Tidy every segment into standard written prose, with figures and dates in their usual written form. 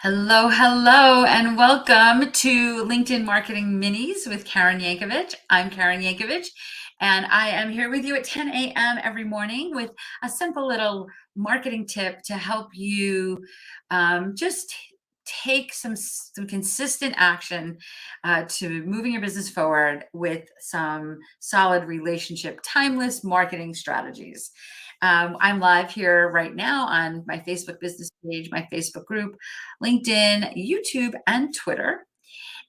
Hello, hello, and welcome to LinkedIn Marketing Minis with Karen Yankovich. I'm Karen Yankovich, and I am here with you at 10 a.m. every morning with a simple little marketing tip to help you just take some consistent action to moving your business forward with some solid relationship, timeless marketing strategies. I'm live here right now on my Facebook business page, my Facebook group, LinkedIn, YouTube, and Twitter.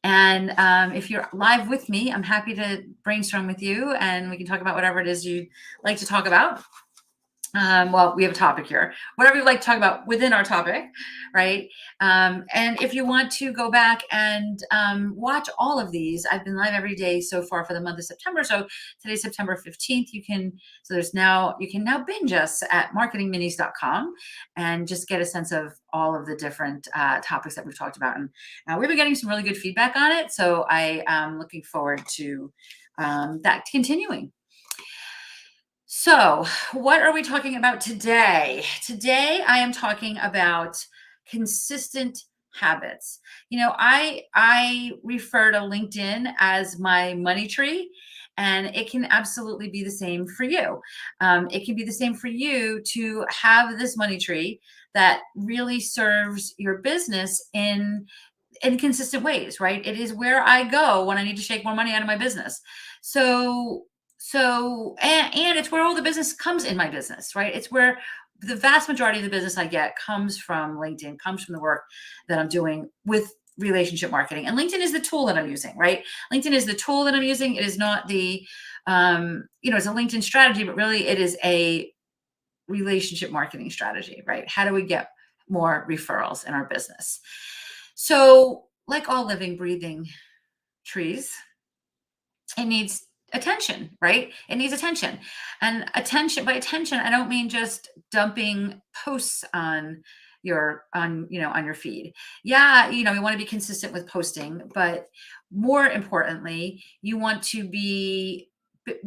And if you're live with me, I'm happy to brainstorm with you and we can talk about whatever it is you'd like to talk about. Well, we have a topic here, whatever you'd like to talk about within our topic, right? And if you want to go back and watch all of these, I've been live every day so far for the month of September. So today's September 15th. You can now binge us at marketingminis.com and just get a sense of all of the different topics that we've talked about. And we've been getting some really good feedback on it. So I am looking forward to that continuing. So, what are we talking about today? Today, I am talking about consistent habits. I refer to LinkedIn as my money tree, and it can absolutely be the same for you. It can be the same for you to have this money tree that really serves your business in consistent ways, right? It is where I go when I need to shake more money out of my business. So and it's where all the business comes in my business, right? It's where the vast majority of the business I get comes from LinkedIn, comes from the work that I'm doing with relationship marketing. And LinkedIn is the tool that I'm using, right? LinkedIn is the tool that I'm using. It is not it's a LinkedIn strategy, but really it is a relationship marketing strategy, right? How do we get more referrals in our business? So, like all living, breathing trees, it needs attention, right? It needs attention. And by attention, I don't mean just dumping posts on your feed. Yeah, we want to be consistent with posting, but more importantly, you want to be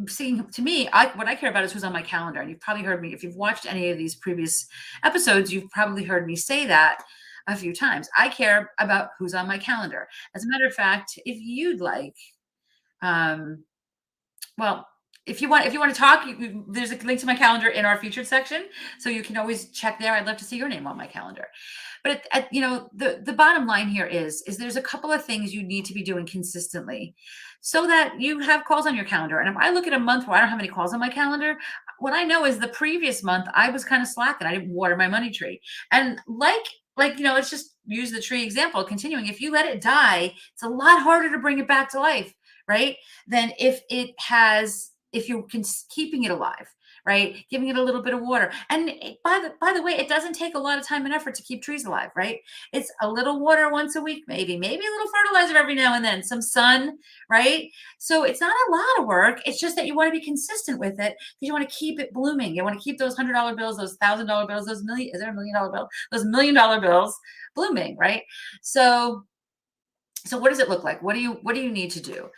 seeing. To me, what I care about is who's on my calendar. And you've probably heard me, if you've watched any of these previous episodes, you've probably heard me say that a few times. I care about who's on my calendar. As a matter of fact, if you'd like, um, well, if you want to talk, there's a link to my calendar in our featured section, so you can always check there. I'd love to see your name on my calendar. But the bottom line here is there's a couple of things you need to be doing consistently, so that you have calls on your calendar. And if I look at a month where I don't have any calls on my calendar, what I know is the previous month I was kind of slacking. I didn't water my money tree, and let's just use the tree example. Continuing, if you let it die, it's a lot harder to bring it back to life, right? Than if you're keeping it alive, right? Giving it a little bit of water. And by the way, it doesn't take a lot of time and effort to keep trees alive, right? It's a little water once a week, maybe a little fertilizer every now and then, some sun, right? So it's not a lot of work. It's just that you want to be consistent with it because you want to keep it blooming. You want to keep those $100 bills, those $1,000 bills, those million, is there a $1 million bill? Those $1 million bills blooming, right? So what does it look like? What do you need to do?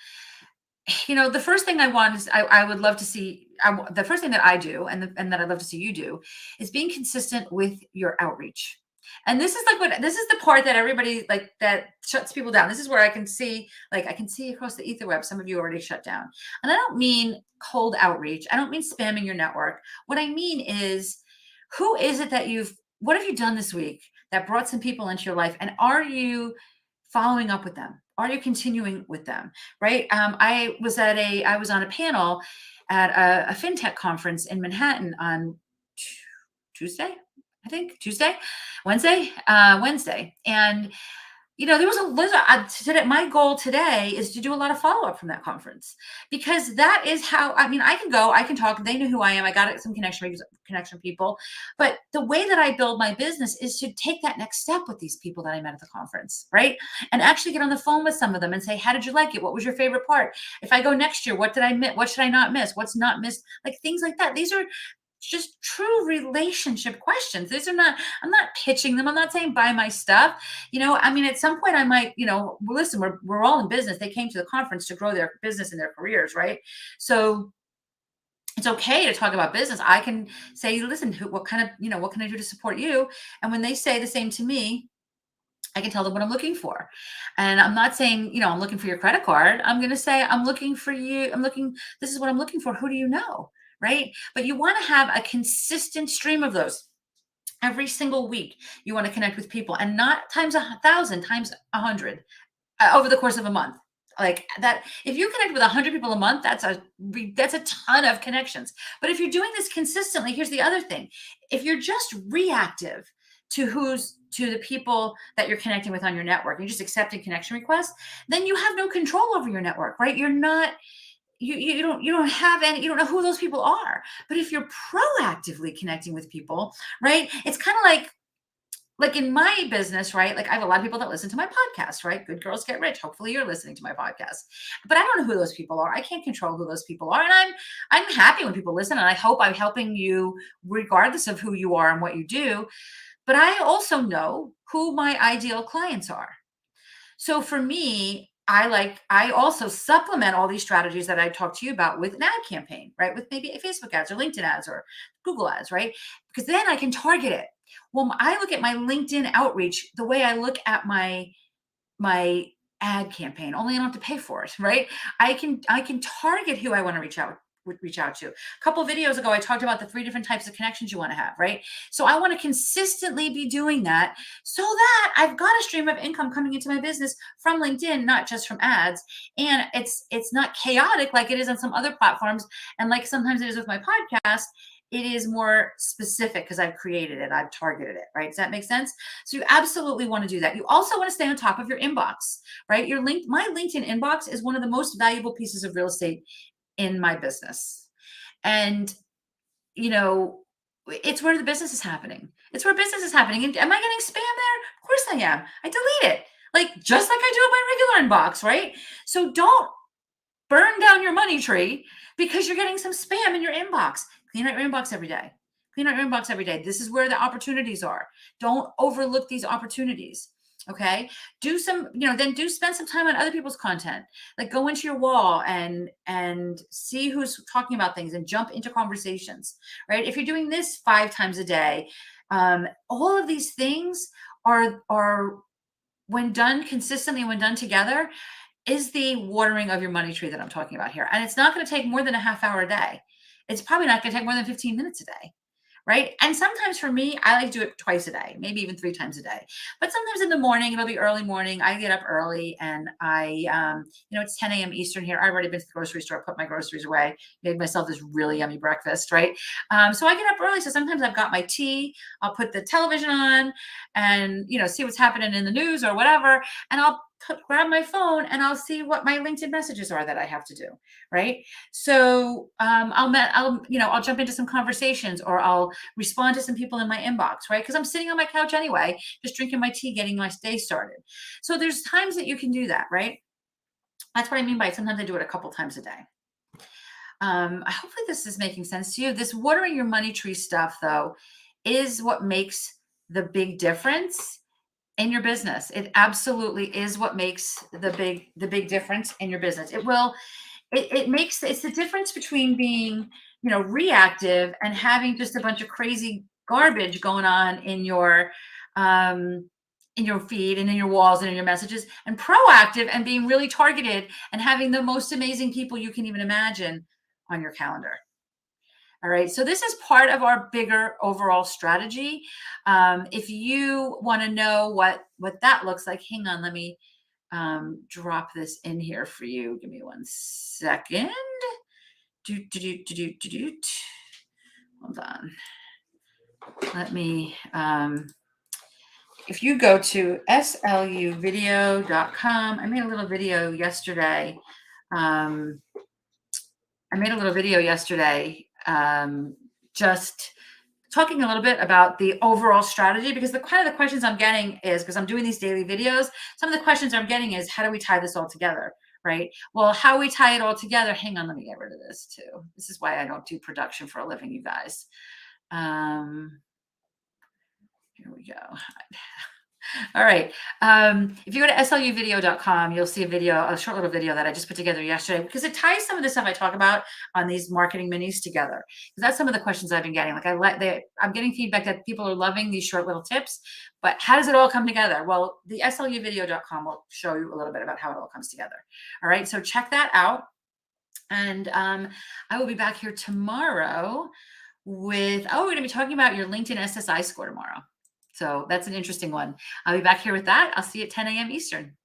The first thing I want is I would love to see. The first thing that I do, and that I'd love to see you do, is being consistent with your outreach. And this is the part that everybody that shuts people down. This is where I can see across the ether web, some of you already shut down. And I don't mean cold outreach. I don't mean spamming your network. What I mean is, who is it that what have you done this week that brought some people into your life? And are you following up with them? Are you continuing with them? Right? I was on a panel at a fintech conference in Manhattan on Tuesday, I think Wednesday, and there was today. My goal today is to do a lot of follow up from that conference, because that is how, I can go, I can talk. They know who I am. I got some connection people. But the way that I build my business is to take that next step with these people that I met at the conference, right? And actually get on the phone with some of them and say, how did you like it? What was your favorite part? If I go next year, what did I miss? What should I not miss? What's not missed? Like things like that. These are just true relationship questions. I'm not pitching them. I'm not saying buy my stuff. At some point I might, listen, we're all in business. They came to the conference to grow their business and their careers, right? So it's okay to talk about business. I can say, listen, what can I do to support you? And when they say the same to me, I can tell them what I'm looking for. And I'm not saying, I'm looking for your credit card. I'm going to say, I'm looking for you. This is what I'm looking for. Who do you know? Right. But you want to have a consistent stream of those. Every single week, you want to connect with people, and not times 1,000, times 100 over the course of a month. Like that, if you connect with 100 people a month, that's a ton of connections. But if you're doing this consistently, here's the other thing: if you're just reactive to the people that you're connecting with on your network, you're just accepting connection requests, then you have no control over your network, right? You're not you don't have any, you don't know who those people are. But if you're proactively connecting with people, right, it's kind of like in my business, right? Like I have a lot of people that listen to my podcast, right? Good Girls Get Rich. Hopefully you're listening to my podcast. But I don't know who those people are. I can't control who those people are. And I'm happy when people listen, and I hope I'm helping you regardless of who you are and what you do. But I also know who my ideal clients are. So for me, I also supplement all these strategies that I talked to you about with an ad campaign, right? With maybe Facebook ads or LinkedIn ads or Google ads, right? Because then I can target it. Well, I look at my LinkedIn outreach the way I look at my ad campaign, only I don't have to pay for it, right? I can target who I want to reach out to. A couple of videos ago, I talked about the 3 different types of connections you want to have, right? So I want to consistently be doing that so that I've got a stream of income coming into my business from LinkedIn, not just from ads. And it's not chaotic like it is on some other platforms. And like sometimes it is with my podcast, it is more specific because I've created it, I've targeted it, right? Does that make sense? So you absolutely want to do that. You also want to stay on top of your inbox, right? My LinkedIn inbox is one of the most valuable pieces of real estate in my business. And, you know, it's where the business is happening. It's where business is happening. And am I getting spam there? Of course I am. I delete it. Like just like I do in my regular inbox, right? So don't burn down your money tree because you're getting some spam in your inbox. Clean out your inbox every day. Clean out your inbox every day. This is where the opportunities are. Don't overlook these opportunities. Okay. Then do spend some time on other people's content. Like go into your wall and see who's talking about things and jump into conversations. Right. If you're doing this 5 times a day, all of these things are when done consistently, when done together, is the watering of your money tree that I'm talking about here. And it's not going to take more than a half hour a day. It's probably not going to take more than 15 minutes a day. Right. And sometimes for me, I like to do it twice a day, maybe even 3 times a day. But sometimes in the morning, it'll be early morning. I get up early and it's 10 a.m. Eastern here. I've already been to the grocery store, put my groceries away, made myself this really yummy breakfast. Right. So I get up early. So sometimes I've got my tea. I'll put the television on and, see what's happening in the news or whatever. And I'll grab my phone and I'll see what my LinkedIn messages are that I have to do. Right. So I'll jump into some conversations or I'll respond to some people in my inbox, right? Because I'm sitting on my couch anyway, just drinking my tea, getting my day started. So there's times that you can do that, right? That's what I mean by sometimes I do it a couple times a day. Hopefully this is making sense to you. This watering your money tree stuff, though, is what makes the big difference in your business. It absolutely is what makes the big difference in your business. It's the difference between being, reactive and having just a bunch of crazy garbage going on in your feed and in your walls and in your messages, and proactive and being really targeted and having the most amazing people you can even imagine on your calendar. All right. So this is part of our bigger overall strategy. If you want to know what that looks like, hang on, let me drop this in here for you. Give me 1 second. Hold on. Let me, if you go to sluvideo.com, I made a little video yesterday. Just talking a little bit about the overall strategy, because the kind of the questions I'm getting is, because I'm doing these daily videos, some of the questions I'm getting is, how do we tie this all together? Right? Well, how we tie it all together, hang on, let me get rid of this too. This is why I don't do production for a living, you guys. Here we go. All right. If you go to sluvideo.com, you'll see a short little video that I just put together yesterday because it ties some of the stuff I talk about on these marketing minis together. Because that's some of the questions I've been getting. Like I'm getting feedback that people are loving these short little tips, but how does it all come together? Well, the sluvideo.com will show you a little bit about how it all comes together. All right. So check that out. And I will be back here tomorrow we're going to be talking about your LinkedIn SSI score tomorrow. So that's an interesting one. I'll be back here with that. I'll see you at 10 a.m. Eastern.